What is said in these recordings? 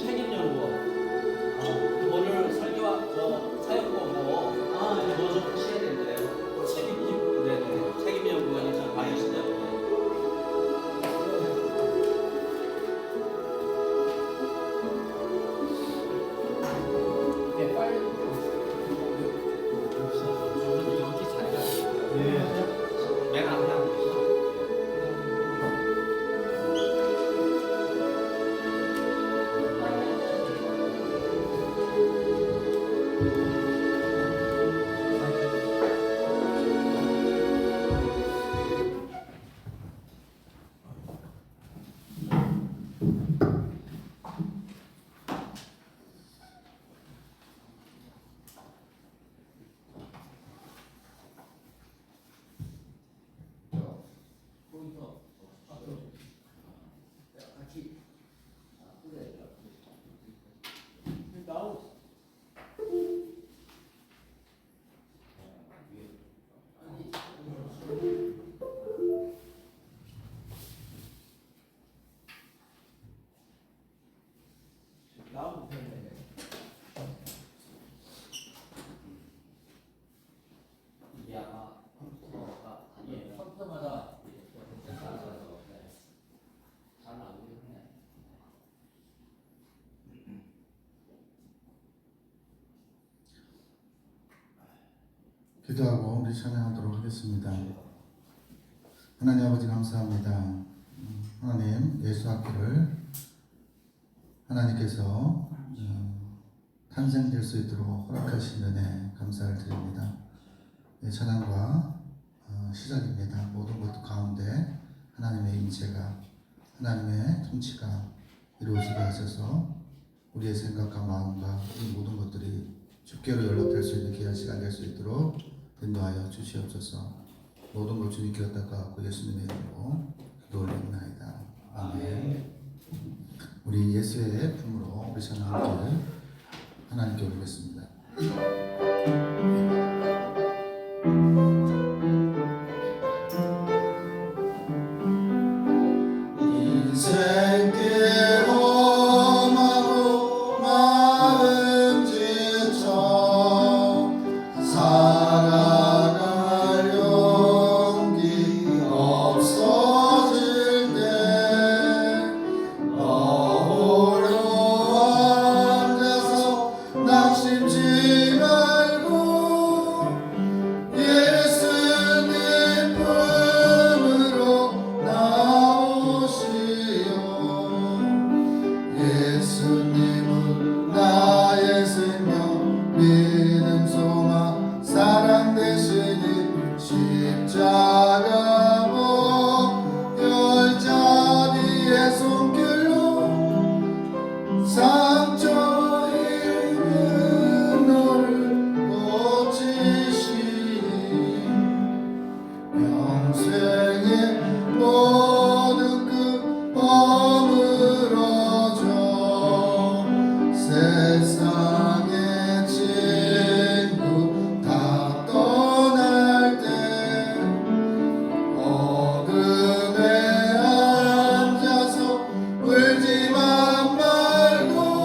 책임연구원. 오늘 설교와 사역고 이제 뭐좀 하셔야 된대요. 네네. 책임연구원이 참 많으시대요. 네, 빨리. 여기 자리가 맨 앞에 앉으시죠. 이게 아마 컴퓨터가 컴퓨터마다 잘 나오긴 해. 기도하고 우리 찬양하도록 하겠습니다. 하나님 아버지 감사합니다. 하나님 예수 학교를 하나님께서 탄생될 수 있도록 허락하신 은혜 감사를 드립니다. 찬양과 시작입니다. 모든 것 가운데 하나님의 인체가 하나님의 통치가 이루어지게 하셔서 우리의 생각과 마음과 이 모든 것들이 주께로 연락될 수 있는 귀한 시간 될 수 있도록 인도하여 주시옵소서. 모든 걸 주님께 갖다가 예수님의 이름으로 기도 올립니다. 아멘. 우리 예수의 품으로 우리 찬양 함께 하나님께 올리겠습니다. 어둠에 앉아서 울지만 말고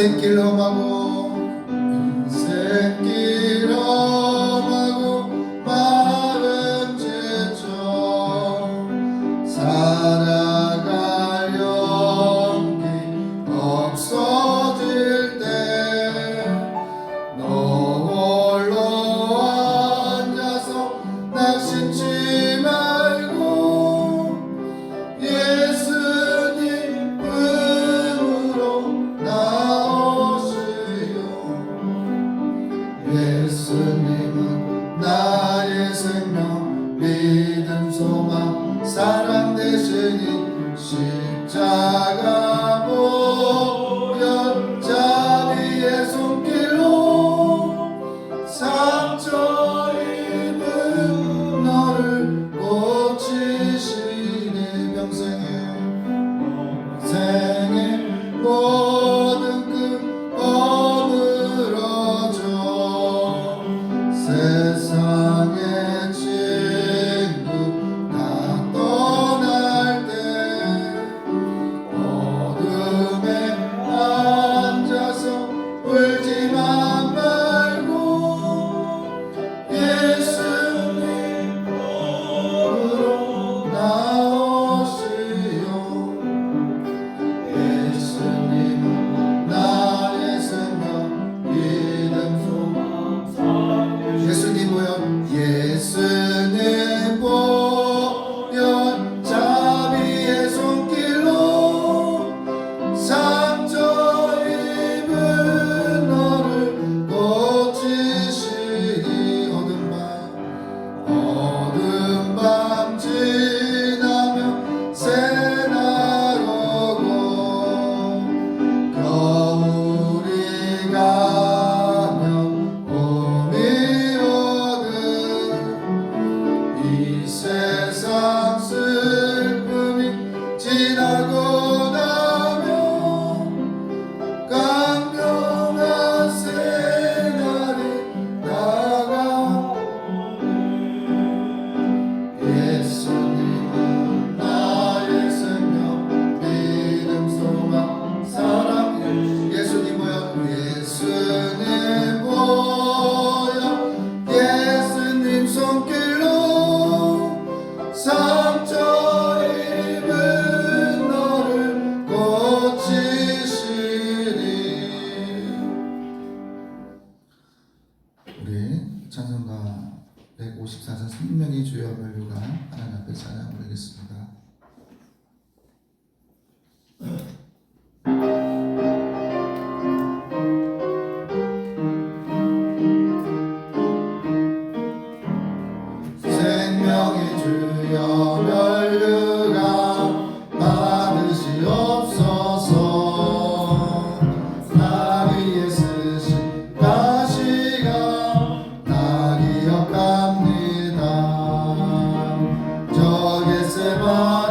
인생길 험하고 인생길 험하고 마음 지쳐 살아갈 용기 없어질 때 너 홀로 앉아서 낙심치 말고 예수님 품으로 나오시오. 예수님은 나의 생명 믿음 소망 사랑 되시니 십자가 보혈 자비의 손길로 상처 입은 너를 고치시니 평생의 모든 그 어물어져 세상의 친구 다 떠날 때 어둠에 앉아서 울지만 말고 예수님 품으로 나오시오. 예수님은 나의 생명 믿음 소망 예수님 보여 예수님 보여 자비의 손길로 상처 입은 너를 고치시니 어둠 밤 지나면 새날 오고 겨울이 가면 봄이 오듯 이 세상 슬픔이 지나고 나면 강변한 새날이 다가오네. 예수님은 나의 생명 믿음 소망 사랑 예수님 보여 예수님 보여 예수님 손길로 상처 입은 너를 고치시니. 우리 찬송가 154장 생명의 주여 멸류가 하나님 앞에 찬양 올리겠습니다. 생명의 주여 멸류가 받으시옵소서. 나 위에 쓰신 가시가 나 기억합니다. 저 겟세마네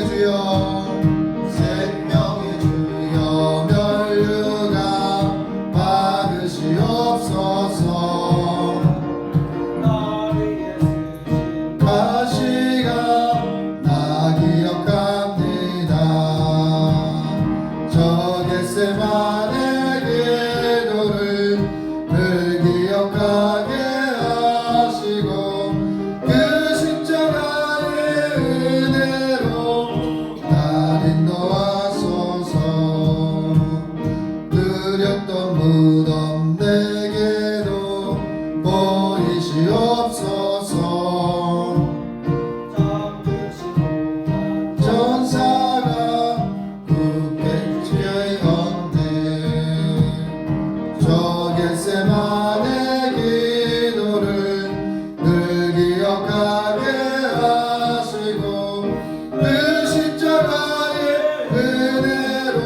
주여 생명의 주여 면류관 받으시옵소서 가시가 나 기억합니다 저 겟세마네 기도를 늘 기억하게 하시고 그 십자가의 은혜로 날 인도하소서 느렸던 무덤 내게도 보이시옵소서 전사가 굳게 지어있건대 저 겟세마네 기도를 늘 기억하게 하시고 그 십자가의 은혜로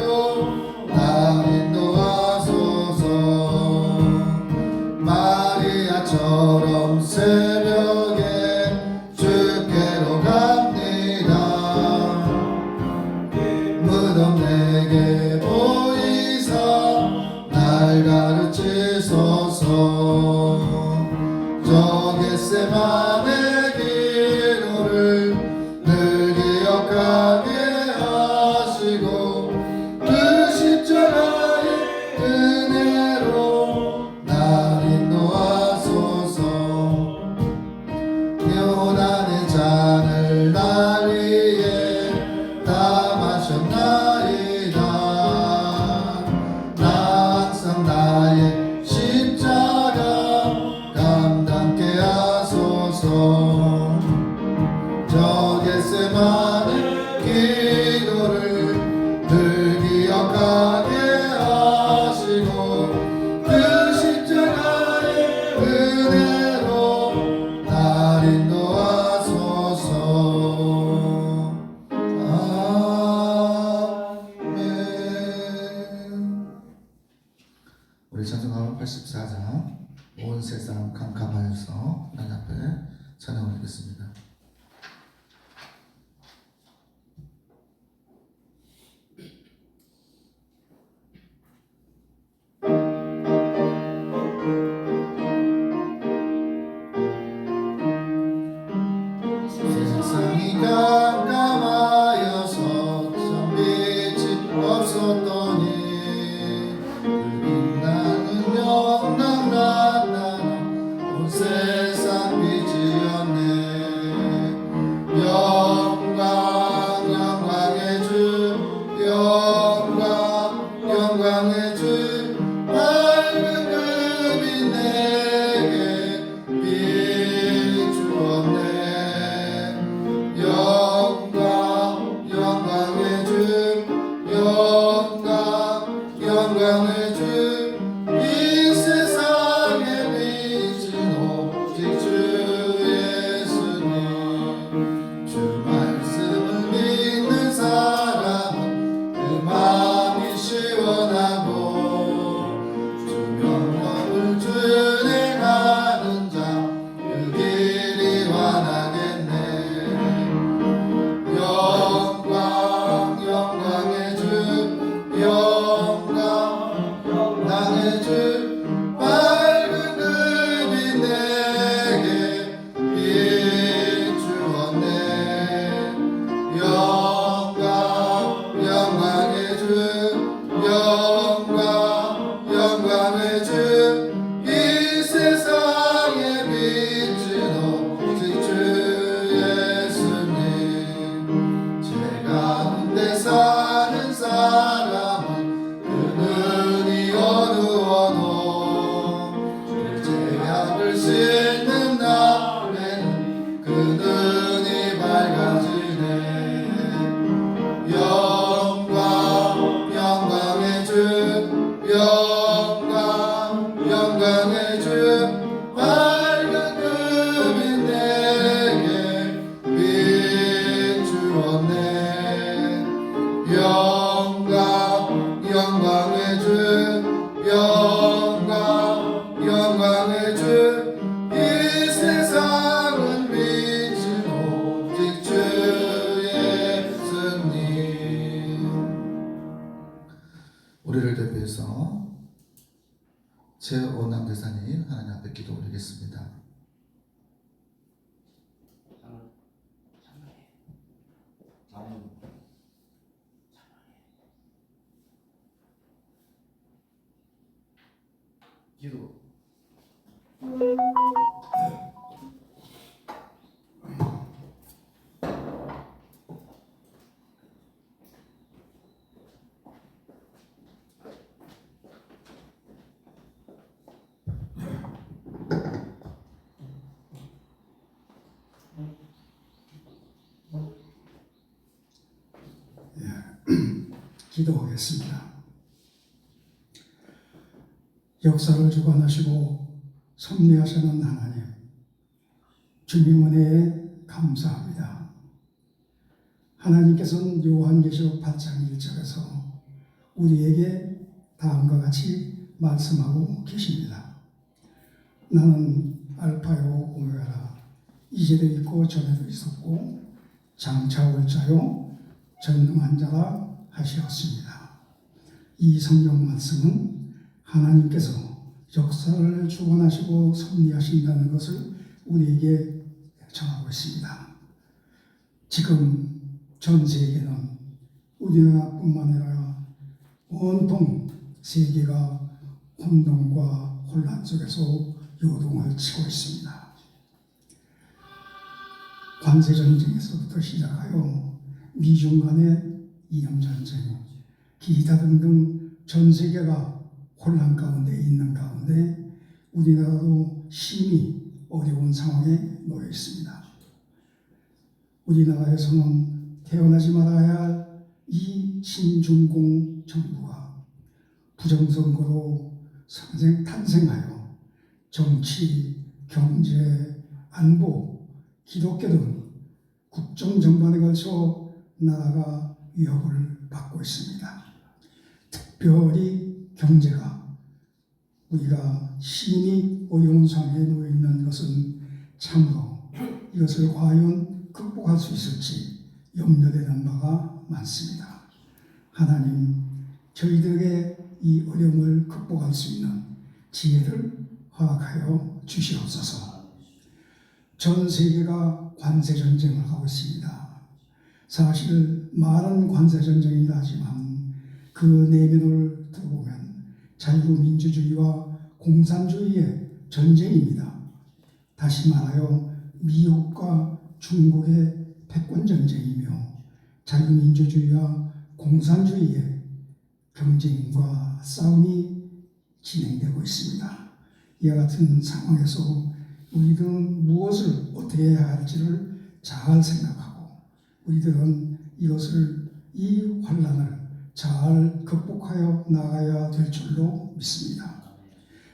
날 인도하소서 마리아처럼 새벽에 주께로 갑니다 무덤 내게 보이사 날 가르치소서 저 겟세마네 기도를 늘 기억하게 하시고 그 십자가의 은혜로 날 인도하소서 요단의 잔을 날 위해 다 마셨나이다 나 항상 나의 십자가 감당케 하소서 저 겟세마네 기도를 늘 기억하게 하시고 그 십자가의 은혜로 날 인도하소서 아멘. 우리 찬송가 84장 온 세상 캄캄하여서 하나님 앞에 찬양 올리겠습니다. 세상이 깜깜하여서 참 빛이 없었더니 나는 영원한 나타나 온 세상 빛이었네 우리를 대표해서 제5남 대사님 하나님 앞에 기도 올리겠습니다. 기도. 기도하겠습니다. 역사를 주관하시고 섭리하시는 하나님, 주님 은혜에 감사합니다. 하나님께서는 요한계시록 8장 1절에서 우리에게 다음과 같이 말씀하고 계십니다. 나는 알파요 오메가라, 이제도 있고 전에도 있었고 장차 올 자요 전능한 자라 하시었습니다. 이 성경 말씀은 하나님께서 역사를 주관하시고 섭리하신다는 것을 우리에게 전하고 있습니다. 지금 전 세계는 우리나라뿐만 아니라 온통 세계가 혼돈과 혼란 속에서 요동을 치고 있습니다. 관세전쟁에서부터 시작하여 미중 간의 이념전쟁, 기타 등등 전 세계가 혼란 가운데 있는 가운데 우리나라도 심히 어려운 상황에 놓여 있습니다. 우리나라에서는 태어나지 말아야 할 이 친중공 정부가 부정선거로 탄생하여 정치, 경제, 안보, 기독교 등 국정 전반에 걸쳐 나라가 위협을 받고 있습니다. 특별히 경제가 우리가 심히 어려운 상황에 놓여 있는 것은 참으로 이것을 과연 극복할 수 있을지 염려되는 바가 많습니다. 하나님, 저희들에게 이 어려움을 극복할 수 있는 지혜를 허락하여 주시옵소서. 전 세계가 관세 전쟁을 하고 있습니다. 사실 말은 관세 전쟁이라 하지만 그 내면을 들어보면 자유민주주의와 공산주의의 전쟁입니다. 다시 말하여 미국과 중국의 패권 전쟁이며 자유민주주의와 공산주의의 경쟁과 싸움이 진행되고 있습니다. 이와 같은 상황에서 우리들은 무엇을 어떻게 해야 할지를 잘 생각하고 우리들은 이 환란을 잘 극복하여 나가야 될 줄로 믿습니다.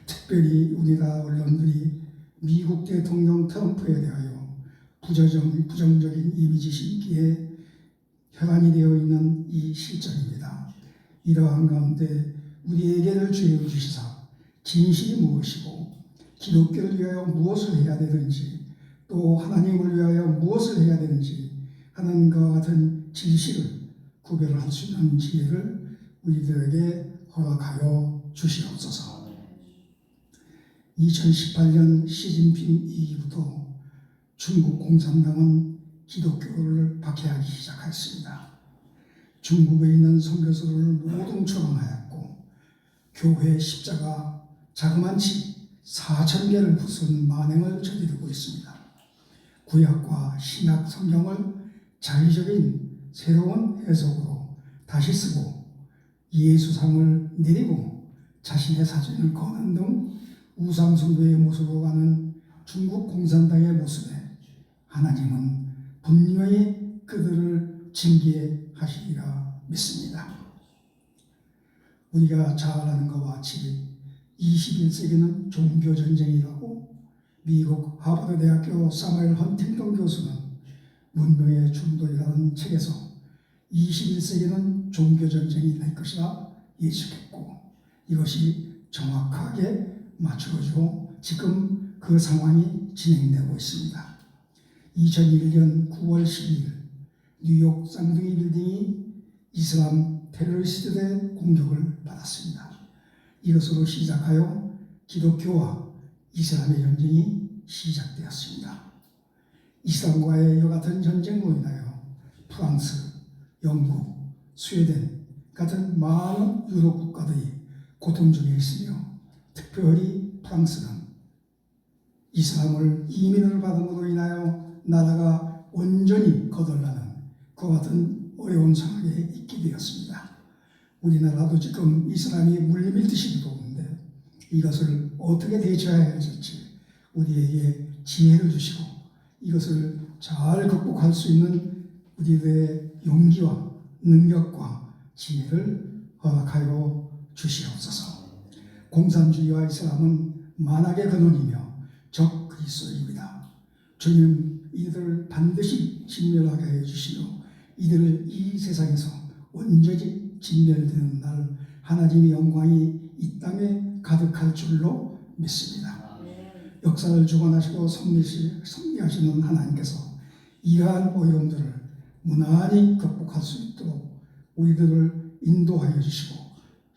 특별히 우리나라 언론들이 미국 대통령 트럼프에 대하여 부정적인 이미지 심기에 혈안이 되어 있는 이 실정입니다. 이러한 가운데 우리에게를 주여 주시사 진실이 무엇이고 기독교를 위하여 무엇을 해야 되는지 또 하나님을 위하여 무엇을 해야 되는지 하는 것과 같은 진실을 구별할 수 있는 지혜를 우리들에게 허락하여 주시옵소서. 2018년 시진핑 이후부터 중국 공산당은 기독교를 박해하기 시작했습니다. 중국에 있는 선교소를 모두 초롱하였고 교회 십자가 자그만치 4,000개를 부순 만행을 저지르고 있습니다. 구약과 신약 성경을 자의적인 새로운 해석으로 다시 쓰고 예수상을 내리고 자신의 사진을 거는 등 우상숭배의 모습으로 가는 중국 공산당의 모습에 하나님은 분명히 그들을 징계하시리라 믿습니다. 우리가 잘 아는 것과 같이 21세기는 종교전쟁이라고 미국 하버드 대학교 사무엘 헌팅턴 교수는 문명의 충돌이라는 책에서 21세기는 종교전쟁이 될 것이라 예측했고 이것이 정확하게 맞추어지고 지금 그 상황이 진행되고 있습니다. 2001년 9월 12일 뉴욕 쌍둥이 빌딩이 이슬람 테러리스트들의 공격을 받았습니다. 이것으로 시작하여 기독교와 이슬람의 전쟁이 시작되었습니다. 이슬람과의 이와 같은 전쟁으로 인하여 프랑스, 영국, 스웨덴 같은 많은 유럽 국가들이 고통 중에 있으며 특별히 프랑스는 이슬람을 이민을 받음으로 인하여 나라가 온전히 거덜나는 그와 같은 어려운 상황에 있게 되었습니다. 우리나라도 지금 이슬람이 물밀듯이 들어오는데 이것을 어떻게 대처해야 할지 우리에게 지혜를 주시고 이것을 잘 극복할 수 있는 우리들의 용기와 능력과 지혜를 허락하여 주시옵소서. 공산주의와 이슬람은 만악의 근원이며 적 그리스도입니다. 주님 이들을 반드시 진멸하게 해주시며 이들을 이 세상에서 온전히 진멸되는 날 하나님의 영광이 이 땅에 가득할 줄로 믿습니다. 역사를 주관하시고 섭리하시는 하나님께서 이러한 어려움들을 무난히 극복할 수 있도록 우리들을 인도하여 주시고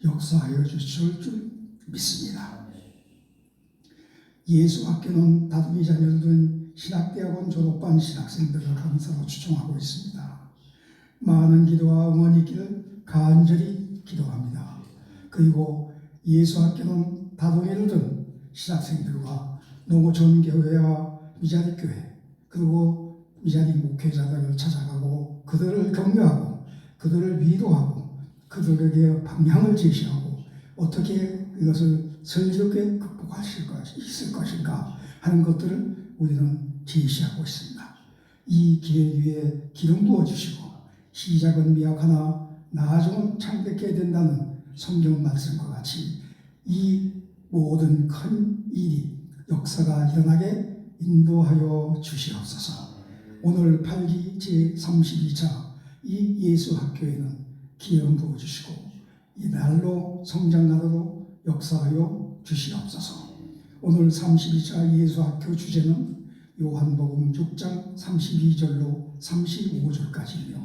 역사하여 주실 줄 믿습니다. 예수학교는 다둥이 자녀를 둔 신학대학원 졸업반 신학생들을 강사로 추종하고 있습니다. 많은 기도와 응원이 있기를 간절히 기도합니다. 그리고 예수학교는 다둥이를 둔 신학생들과 농어촌교회와 미자립교회 그리고 미자립 목회자들을 찾아가고 그들을 격려하고 그들을 위로하고 그들에게 방향을 제시하고 어떻게 이것을 슬기롭게 극복할 수 있을 것인가 하는 것들을 우리는 제시하고 있습니다. 이 길 위에 기름 부어주시고 시작은 미약하나 나중은 창백해야 된다는 성경 말씀과 같이 이 모든 큰 일이 역사가 일어나게 인도하여 주시옵소서. 오늘 8기 제32차 이 예수학교에는 기름 부어주시고 이 날로 성장하도록 역사하여 주시옵소서. 오늘 32차 예수학교 주제는 요한복음 6장 32절로 35절까지이며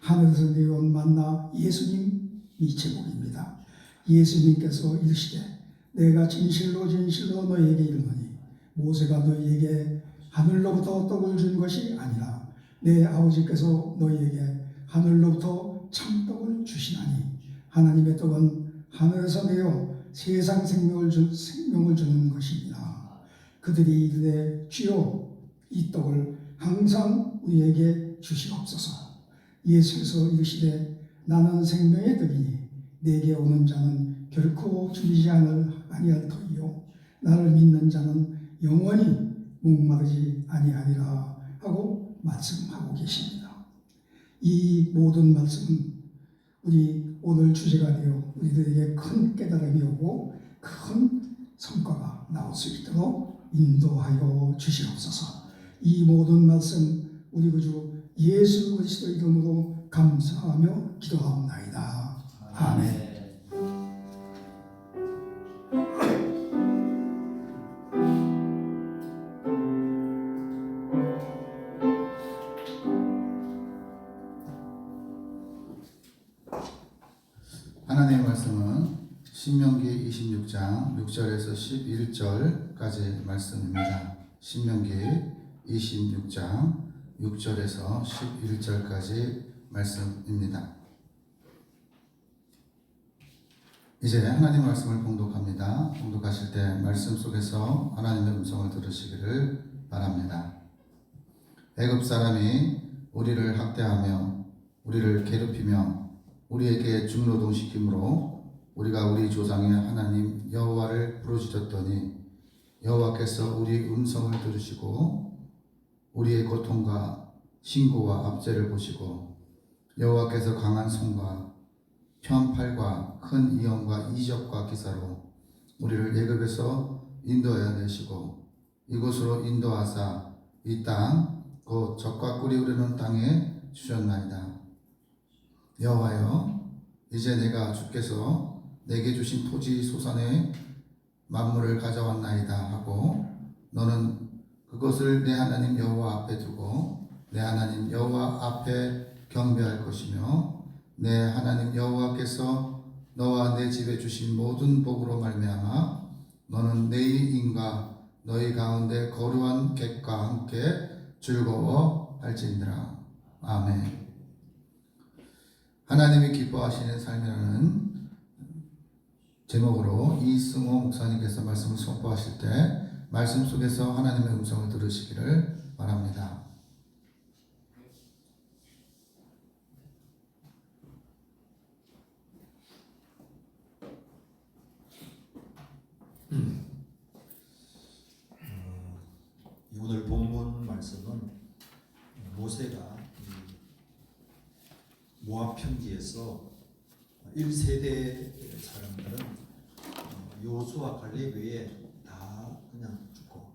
하늘에서 내려온 만나 예수님이 제목입니다. 예수님께서 이르시되 내가 진실로 진실로 너희에게 이르노니 모세가 너희에게 하늘로부터 떡을 준 것이 아니라 내 아버지께서 너희에게 하늘로부터 참떡을 주시나니 하나님의 떡은 하늘에서 내려 세상 생명을 주는 것이니라. 그들이 이르되 주여 이 떡을 항상 우리에게 주시옵소서. 예수께서 이르시되 나는 생명의 떡이니 내게 오는 자는 결코 줄이지 아니할 터이요 나를 믿는 자는 영원히 목마르지 아니하리라 하고 말씀하고 계십니다. 이 모든 말씀은 우리 오늘 주제가 되어 우리들에게 큰 깨달음이 오고 큰 성과가 나올 수 있도록 인도하여 주시옵소서. 이 모든 말씀 우리 구주 예수 그리스도 이름으로 감사하며 기도하옵나이다. 아멘. 하나님의 말씀은 신명기 26장 6절에서 11절까지 말씀입니다. 신명기 26장 6절에서 11절까지 말씀입니다. 이제 하나님의 말씀을 봉독합니다. 봉독하실 때 말씀 속에서 하나님의 음성을 들으시기를 바랍니다. 애굽 사람이 우리를 학대하며 우리를 괴롭히며 우리에게 중노동시키므로 우리가 우리 조상의 하나님 여호와를 부르짖었더니 여호와께서 우리 음성을 들으시고 우리의 고통과 신고와 압제를 보시고 여호와께서 강한 손과 편팔과 큰 이언과 이적과 기사로 우리를 애굽에서 인도하여 내시고 이곳으로 인도하사 이 땅 곧 젖과 꿀이 흐르는 땅에 주셨나이다. 여호와여 이제 내가 주께서 내게 주신 토지 소산의 만물을 가져왔나이다 하고 너는 그것을 내 하나님 여호와 앞에 두고 내 하나님 여호와 앞에 경배할 것이며 내 하나님 여호와께서 너와 내 집에 주신 모든 복으로 말미암아 너는 내 인과 너희 가운데 거룩한 객과 함께 즐거워할지니라. 아멘. 하나님이 기뻐하시는 삶이라는 제목으로 이승호 목사님께서 말씀을 선포하실 때 말씀 속에서 하나님의 음성을 들으시기를 바랍니다. 오늘 본문 말씀은 모세가 모압 평지에서 1세대 사람들은 여호수아 갈렙 외에 다 그냥 죽고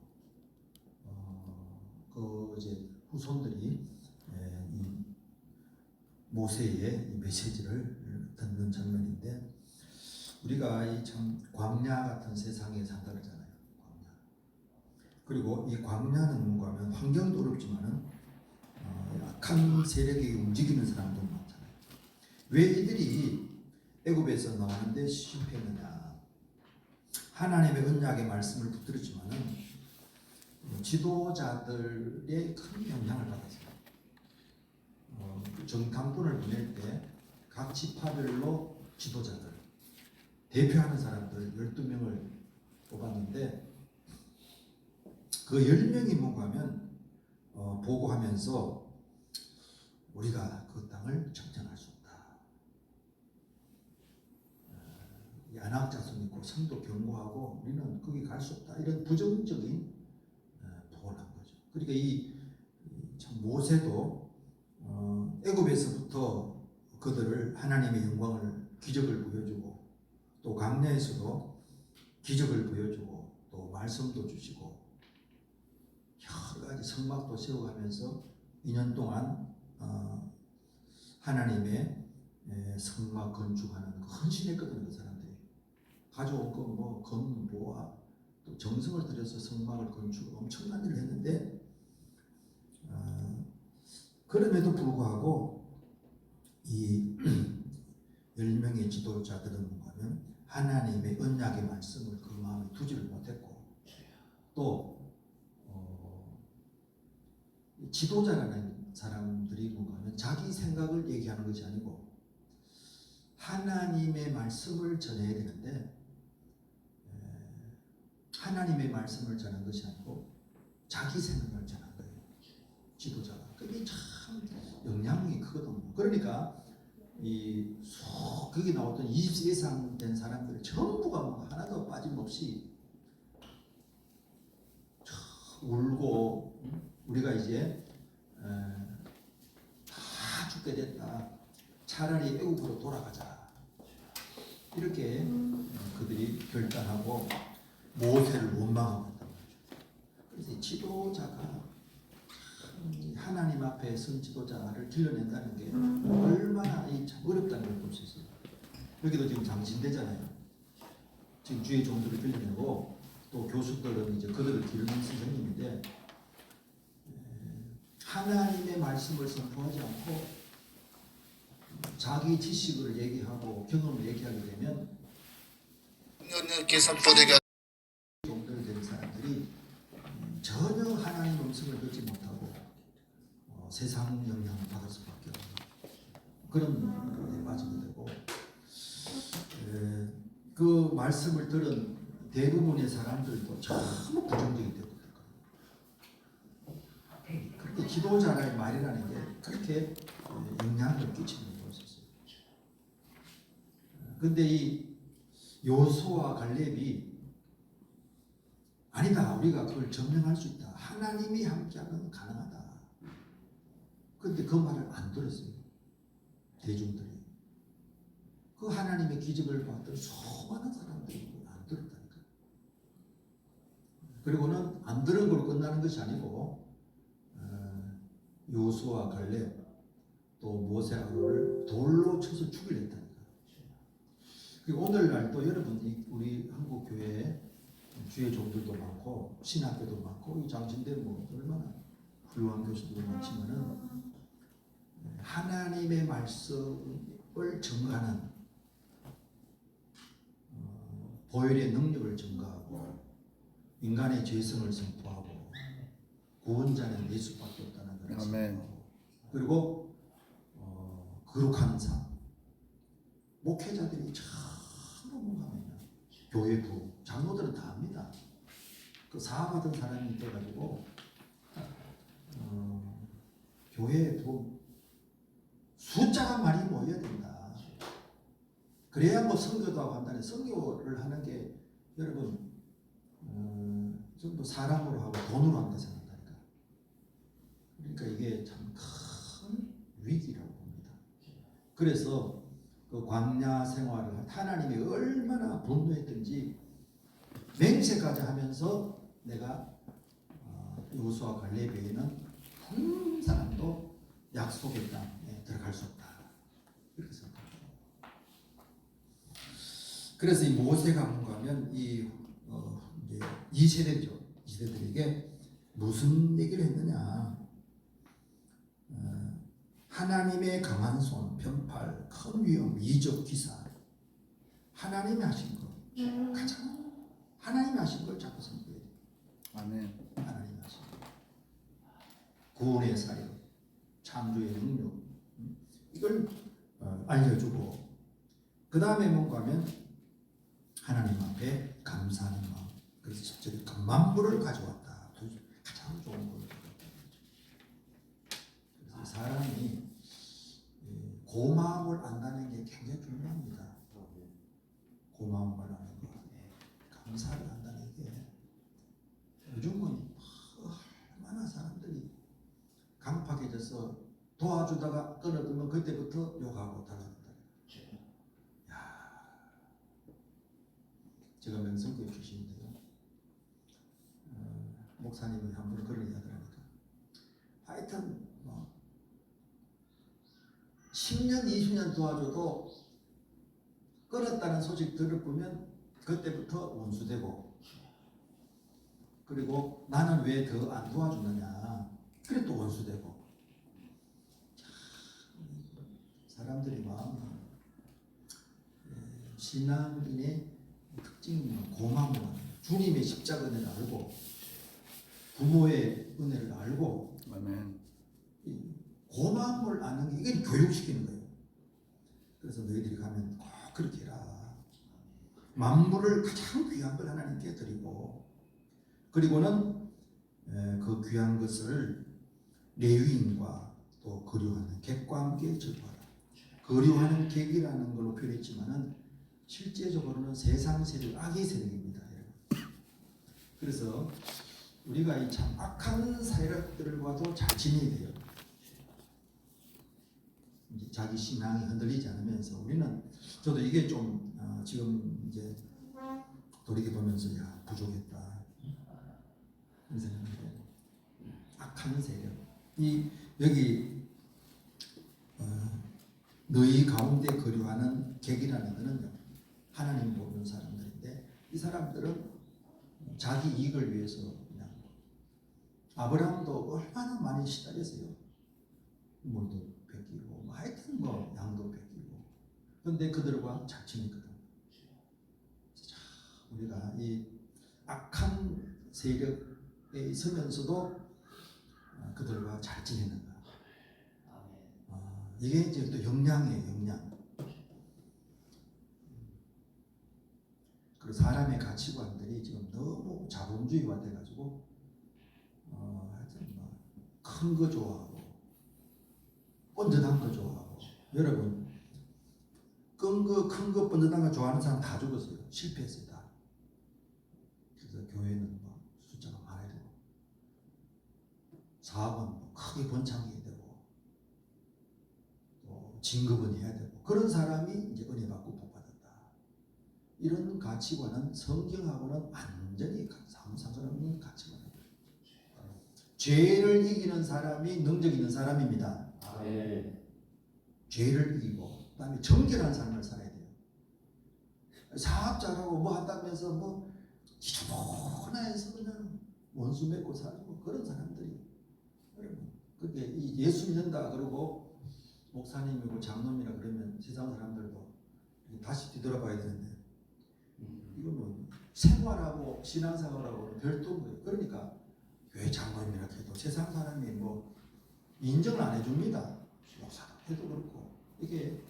그 이제 후손들이 이 모세의 이 메시지를 듣는 장면인데, 우리가 이 참 광야 같은 세상에 산다 그러잖아요. 광야. 그리고 이 광야는 뭔가 하면 환경도 어렵지만은 약한 세력이 움직이는 사람도 많잖아요. 왜 이들이 애굽에서 나오는데 실패했느냐? 하나님의 언약의 말씀을 붙들었지만은 지도자들의 큰 영향을 받았어요. 정탐꾼을 보낼 때 각 지파별로 지도자들, 대표하는 사람들 12명을 뽑았는데 그 10명이 뭔가 하면 보고하면서 우리가 그 땅을 정탐할 수 없다. 안악자손 있고 성도 경고하고 우리는 거기 갈 수 없다. 이런 부정적인 보고를 한 거죠. 그러니까 참 모세도 애굽에서부터 그들을 하나님의 영광을 기적을 보여주고 또 광야에서도 기적을 보여주고 또 말씀도 주시고 여러 가지 성막도 세워가면서 2년 동안 하나님의 성막 건축하는 헌신했거든요. 그 사람들이 가져온 거 뭐 금, 보화 또 정성을 들여서 성막을 건축 엄청난 일을 했는데 그럼에도 불구하고 이 10명의 지도자들은 뭐냐면 하나님의 언약의 말씀을 그 마음에 두지를 못했고 또 지도자라는 사람들이 뭔가하면 자기 생각을 얘기하는 것이 아니고 하나님의 말씀을 전해야 되는데 하나님의 말씀을 전한 것이 아니고 자기 생각을 전한 거예요. 지도자가. 그게 참 영향력이 크거든요. 그러니까 거기 나왔던 20세 이상 된 사람들 전부가 뭐 하나도 빠짐없이 울고 우리가 이제 다 죽게 됐다. 차라리 애국으로 돌아가자. 이렇게 그들이 결단하고 모세를 원망하고 있단 말이죠. 그래서 지도자가 하나님 앞에 선 지도자를 길러낸다는 게 얼마나 참 어렵다는 걸 볼 수 있어요. 여기도 지금 장신대잖아요. 지금 주의 종들을 길러내고 또 교수들은 이제 그들을 기르는 선생님인데 하나님의 말씀을 선포하지 않고 자기 지식을 얘기하고 경험을 얘기하게 되면 종들 된 사람들이 전혀 하나님 음성을 듣지 못하고 세상 영향을 받을 수밖에 없는 그런 데 빠지게 되고 그 말씀을 들은 대부분의 사람들도 전부 부정적이 되고 그렇게 지도자의 말이라는 게 그렇게 영향을 끼치는 것이었어요. 근데 이 여호수아와 갈렙이 아니다. 우리가 그걸 증명할 수 있다. 하나님이 함께하면 가능하다. 그런데 그 말을 안 들었어요. 대중들이. 그 하나님의 기적을 봤던 수많은 사람들이 안 들었다니까. 그리고는 안 들은 걸로 끝나는 것이 아니고 여호수아 갈렙 또 모세 아론을 돌로 쳐서 죽이려 했다니까. 그리고 오늘날 또 여러분 우리 한국 교회에 주의 종들도 많고 신학교도 많고 이 장신대 뭐 얼마나 훌륭한 교수들도 많지만은 하나님의 말씀 증가하는 보혈의 능력을 증가하고 인간의 죄성을 선포하고 구원자는 예수밖에 없다는 것을 아멘. 선포하고 그리고 거룩한 삶 목회자들이 전부 뭔가면요 교회 부 장로들은 다 합니다. 그 사업하던 사람이 있어가지고 교회에 부 숫자가 많이 모여야 된다. 그래야 뭐 선교도 하고 한다는 선교를 하는 게 여러분 전부 사람으로 하고 돈으로 한다 생각한다니까. 그러니까 이게 참 큰 위기라고 봅니다. 그래서 그 광야 생활을 하나님이 얼마나 분노했던지 맹세까지 하면서 내가 여호수아 갈렙에게는 한 사람도 약속의 땅에 들어갈 수 없다. 이렇게 생각합니다. 그래서 이 모세가 뭔가 하면 이제 2세대죠. 2세대들에게 무슨 얘기를 했느냐. 하나님의 강한 손, 편팔, 큰 위험, 이적, 기사 하나님이 하신 것 가장 하나님이 하신 걸 자꾸 선포해야 돼요. 아멘. 하나님이 하신 것 구원의 사역, 창조의 능력 이걸 알려주고 그 다음에 뭔가 하면 하나님 앞에 감사하는 마음 그래서 10절에 그 만물을 가져왔다. 가장 좋은 걸 그래서 사람이 고마움을 안다는 게 굉장히 중요합니다. 고마움을 하는 거 감사를 한다는 게 요즘은 얼마나 사람들이 강팍해져서 도와주다가 끊어두면 그때부터 욕하고 달라든다. 제가 명성교회 출신인데요. 목사님이 한 분 그런 얘기 하더라니까. 하여튼 10년, 20년 도와줘도 끊었다는 소식 들어보면 그때부터 원수되고 그리고 나는 왜 더 안 도와주느냐 그래 또 원수되고 사람들이 마음이 신앙인의 특징이 고마움을 주님의 십자가 은혜를 알고 부모의 은혜를 알고 아멘. 고마움을 아는 게 이게 교육시키는 거예요. 그래서 너희들이 가면 꼭 그렇게 해라. 만물을 가장 귀한 걸 하나님께 드리고 그리고는 그 귀한 것을 레위인과 또 거류하는 객과 함께 전파하라. 거류하는 객이라는 걸로 표현했지만은 실제적으로는 세상 세력, 악의 세력입니다. 그래서 우리가 이 참 악한 세력들과도 잘 지내야 돼요. 이제 자기 신앙이 흔들리지 않으면서 우리는 저도 이게 좀 지금 이제 돌이켜 보면서 야 부족했다 이런 생각이 들어요. 악한 세력 이 여기 너희 가운데 거류하는 객이라는 것은요 하나님 모르는 사람들인데 이 사람들은 자기 이익을 위해서 그냥 아브라함도 얼마나 많이 시달렸어요. 물도 뺏기고 하여튼 양도 뺏기고 그런데 그들과 잘 지냈거든. 우리가 이 악한 세력에 있으면서도 그들과 잘 지내는가. 이게 이제 또 역량이에요. 역량. 그리고 사람의 가치관들이 지금 너무 자본주의화 돼가지고 하여튼 큰 거 좋아하고 번듯한 거 좋아하고 여러분 큰 거 번듯한 거 좋아하는 사람 다 죽었어요. 실패했어요 다. 그래서 교회는 숫자가 많아야 되고 사업은 크게 번창해야 되고 또 진급은 해야 되고 그런 사람이 이제 은혜 받고 복 받았다. 이런 가치관은 성경하고는 완전히 상관없는 가치관입니다. 죄를 이기는 사람이 능력 있는 사람입니다. 죄를 이기고 그다음에 정결한 삶을 살아야 돼요. 사업 잘하고 뭐 한다면서 뭐 지저분해서 그냥 원수 맺고 살고 그런 사람들이 여러분 그게 예수 믿는다 그러고 목사님이고 장로님이라 그러면 세상 뒤돌아봐야 되는데 이거 뭐 생활하고 신앙생활하고 별도인 거예요. 그러니까 교회 장로님이라 해도 세상 사람이 뭐 인정을 안 해줍니다. 목사도 해도 그렇고 이게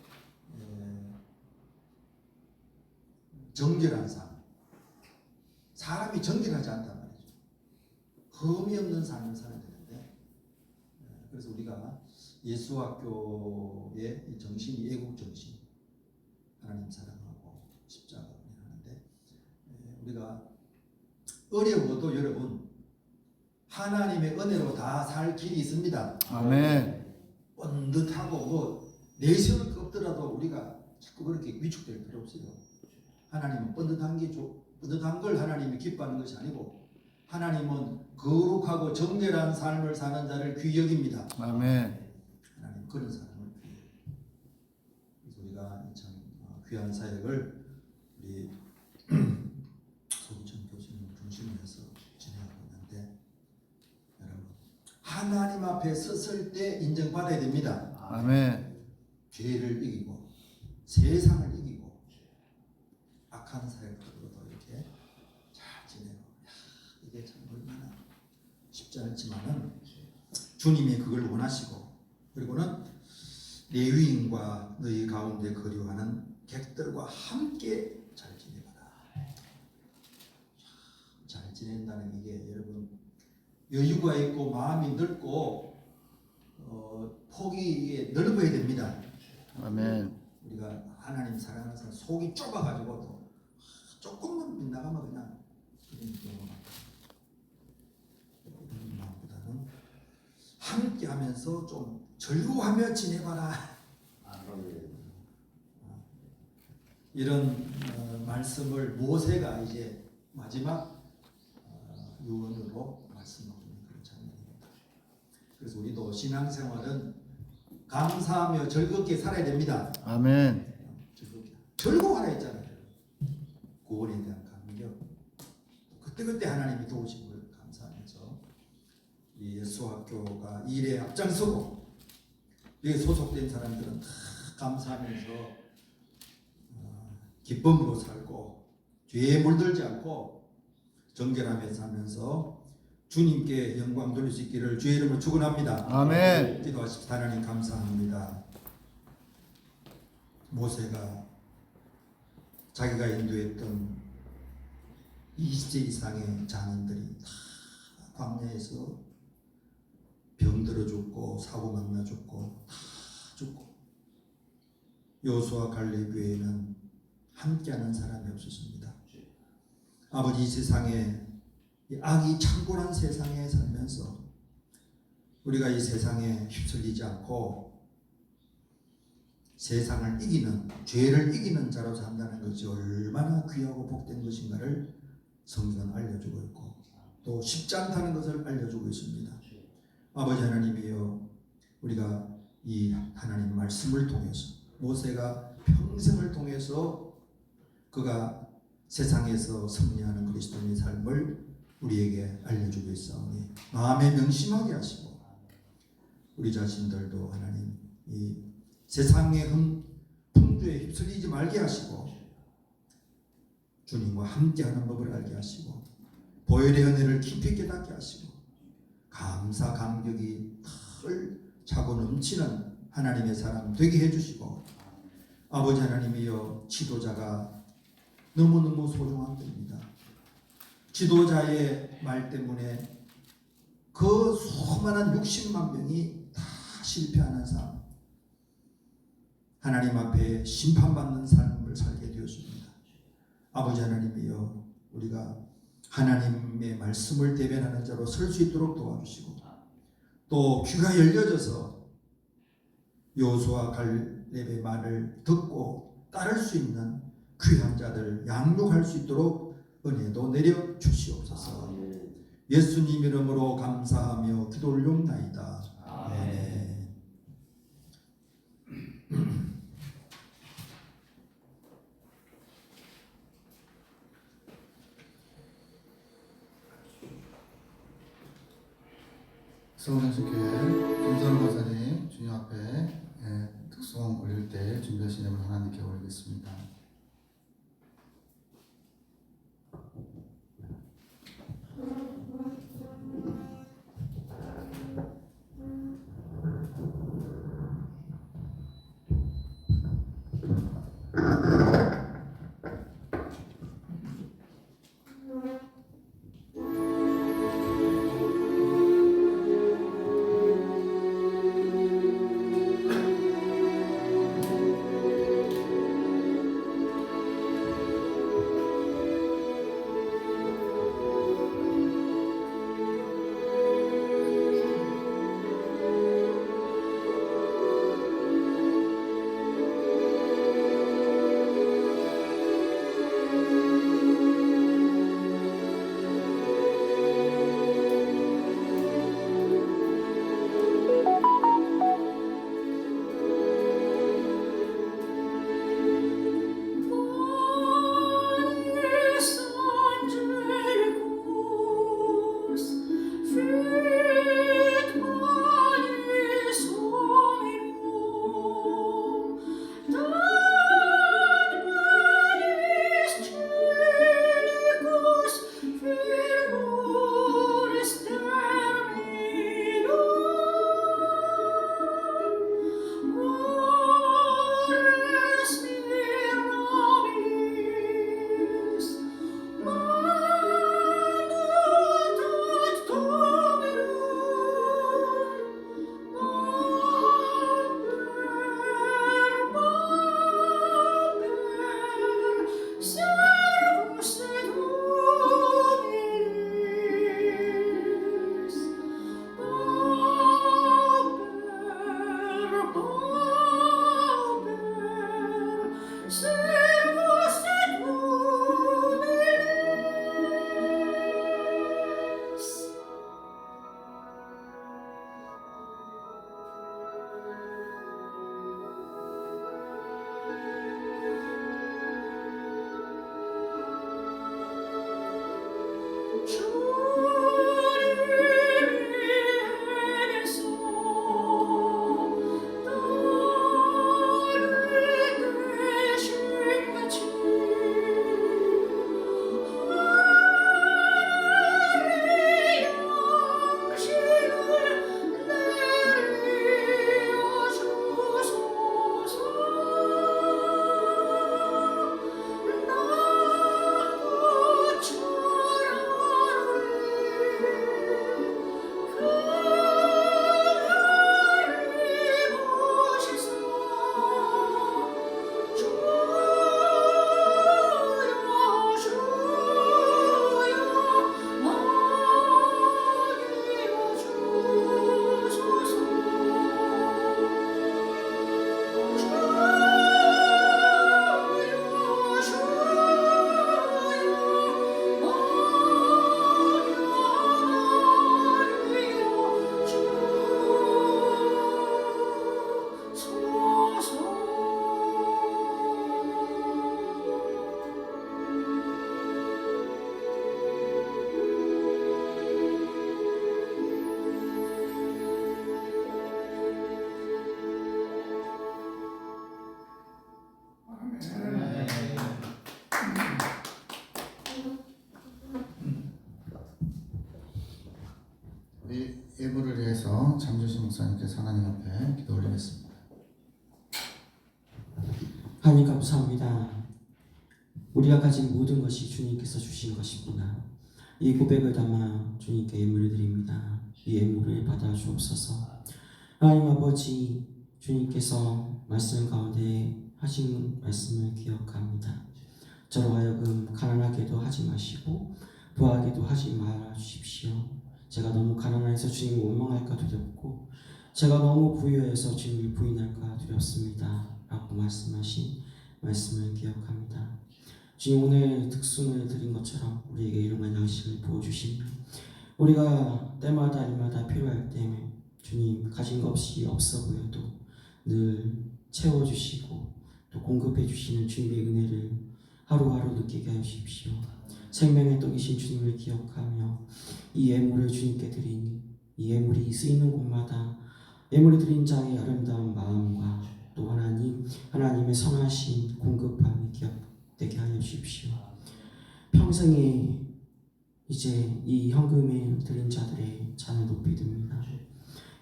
정결한 삶, 사람이 정결하지 않단 말이죠. 흠이 없는 삶을 살아야 되는데 그래서 우리가 예수학교의 이 정신이 애국 정신, 하나님 사랑하고 십자가 하는데 우리가 어려워도 여러분 하나님의 은혜로 다 살 길이 있습니다. 아멘. 번듯하고 뭐 내세울 게 없더라도 우리가 자꾸 그렇게 위축될 필요 없어요. 하나님은 번듯한 걸 하나님이 기뻐하는 것이 아니고 하나님은 거룩하고 정결한 삶을 사는 자를 귀히 여깁니다. 아멘. 하나님 그런 사람을 귀히 여깁니다. 그래서 우리가 참 귀한 사역을 우리 소부천 교수님 중심으로 해서 진행하고 있는데 여러분 하나님 앞에 섰을 때 인정받아야 됩니다. 아멘. 죄를 이기고 세상을 이기고 악한 사역들로도 이렇게 잘 지내고 이게 참 얼마나 쉽지 않지만은 주님이 그걸 원하시고 그리고는 레위인과 너희 가운데 거류하는 객들과 함께 잘 지내거라. 잘 지낸다는 이게 여러분 여유가 있고 마음이 넓고 폭이 넓어야 됩니다. 아멘. 우리가 하나님 사랑하는 사람 속이 좁아가지고 또 조금만 빗나가면 그냥 그런 경우가 많다. 그런 마음보다는 함께하면서 좀 절구하며 지내봐라. 이런 말씀을 모세가 이제 마지막 유언으로 말씀하고 있는 그런 장면입니다. 그래서 우리도 신앙생활은 감사하며 즐겁게 살아야 됩니다. 아멘. 즐거워하라 했잖아요. 구원에 대한 감격. 그때그때 하나님이 도우신 걸 감사하면서 이 예수학교가 일에 앞장서고 여기 소속된 사람들은 다 감사하면서 기쁨으로 살고 죄에 물들지 않고 정결하며 살면서 주님께 영광 돌릴 수 있기를 주의 이름으로 축원합니다. 아멘. 기도하십시다. 하나님 감사합니다. 모세가 자기가 인도했던 20세 이상의 장인들이 다 광야에서 병들어 죽고 사고 만나 죽고 다 죽고 여호수아 갈렙 외에는 함께하는 사람이 없었습니다. 아버지 이 세상에 이 악이 창궐한 세상에 살면서 우리가 이 세상에 휩쓸리지 않고 세상을 이기는 죄를 이기는 자로 산다는 것이 얼마나 귀하고 복된 것인가를 성경은 알려주고 있고 또 쉽지 않다는 것을 알려주고 있습니다. 아버지 하나님이여 우리가 이 하나님 말씀을 통해서 모세가 평생을 통해서 그가 세상에서 승리하는 그리스도인의 삶을 우리에게 알려주고 있사오니 마음에 명심하게 하시고 우리 자신들도 하나님 이 세상의 풍조에 휩쓸리지 말게 하시고 주님과 함께하는 법을 알게 하시고 보혈의 은혜를 깊이 깨닫게 하시고 감사 감격이 털 차고 넘치는 하나님의 사람 되게 해주시고 아버지 하나님이여 지도자가 너무너무 소중한 겁니다. 지도자의 말 때문에 그 수많은 60만 명이 다 실패하는 삶 하나님 앞에 심판받는 삶을 살게 되었습니다. 아버지 하나님이여 우리가 하나님의 말씀을 대변하는 자로 설 수 있도록 도와주시고 또 귀가 열려져서 여호수아 갈렙의 말을 듣고 따를 수 있는 귀한 자들 양육할 수 있도록 은혜도 내려 주시옵소서. 예수님 이름으로 감사하며 기도 올려옵나이다. 아멘. 서울현수교회 김선우 목사님 주님 앞에 특송 올릴 때 준비하신 예물 하나님께 올리겠습니다. 목사님께서 하나님 앞에 기도 올리겠습니다. 하나님 감사합니다. 우리가 가진 모든 것이 주님께서 주신 것입니다. 이 고백을 담아 주님께 예물을 드립니다. 이 예물을 받아 주옵소서. 하나님 아버지, 주님께서 말씀 가운데 하신 말씀을 기억합니다. 저로 하여금 가난하게도 하지 마시고 부하게도 하지 말아 주십시오. 제가 너무 가난해서 주님을 원망할까 두렵고 제가 너무 부유해서 주님을 부인할까 두렵습니다. 라고 말씀하신 말씀을 기억합니다. 주님, 오늘 특순을 드린 것처럼 우리에게 일용할 양식을 부어주시며 우리가 때마다 일마다 필요할 때 주님 가진 것 없이 없어 보여도 늘 채워주시고 또 공급해 주시는 주님의 은혜를 하루하루 느끼게 하여 주십시오. 생명의 떡이신 주님을 기억하며 이 예물을 주님께 드리니 이 예물이 쓰이는 곳마다 예물을 드린 자의 아름다운 마음과 또 하나님의 선하신 공급함이 기억되게 하여 주십시오. 평생에 이제 이 현금을 드린 자들의 잔을 높이 듭니다.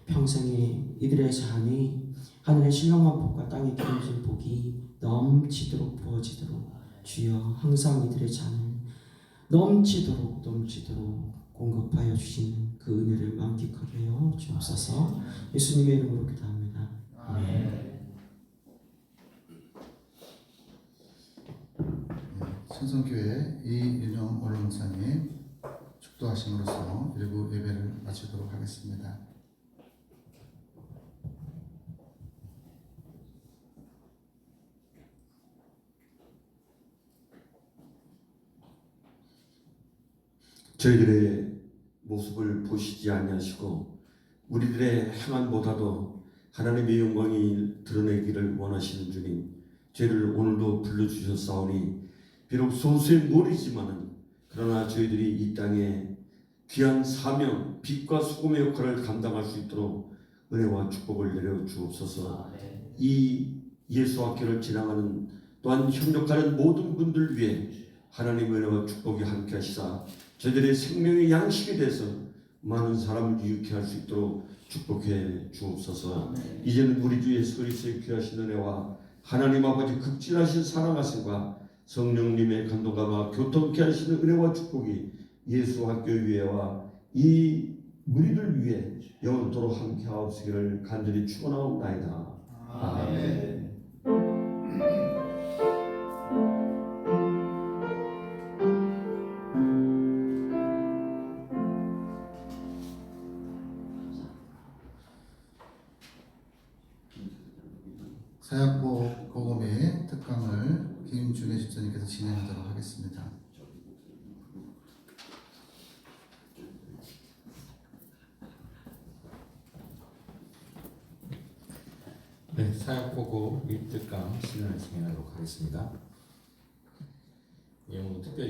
평생에 이들의 잔이 하늘의 신령한 복과 땅의 기름진 복이 넘치도록 부어지도록 주여 항상 이들의 잔을 넘치도록 공급하여 주시는 그 은혜를 만끽하게 하여 주옵소서. 예수님의 이름으로 기도합니다. 아멘. 신성교회 이윤영 원로목사님 축도하심으로써 일부 예배를 마치도록 하겠습니다. 저희들의 모습을 보시지 아니하시고 우리들의 행함보다도 하나님의 영광이 드러내기를 원하시는 주님, 저희를 오늘도 불러주셨사오니 비록 소수의 무리지만은 그러나 저희들이 이 땅에 귀한 사명, 빛과 소금의 역할을 감당할 수 있도록 은혜와 축복을 내려 주옵소서. 이 예수학교를 지나가는 또한 협력하는 모든 분들 위해 하나님의 은혜와 축복이 함께 하시사 저희들의 생명의 양식이 돼서 많은 사람을 유익해 할 수 있도록 축복해 주옵소서. 이제는 우리 주 예수 그리스도의 귀하신 은혜와 하나님 아버지 극진하신 사랑하심과 성령님의 감동감과 교통케 하시는 은혜와 축복이 예수 학교 위에와 이 무리들 위해 영원토록 함께 하옵시기를 간절히 축원하옵나이다. 아멘. 사약보 복음의 특강을 김준혜 집사님께서 진행하도록 하겠습니다. 네, 사역보고 및 특강 시간을 진행하도록 하겠습니다. 이 오늘 특별히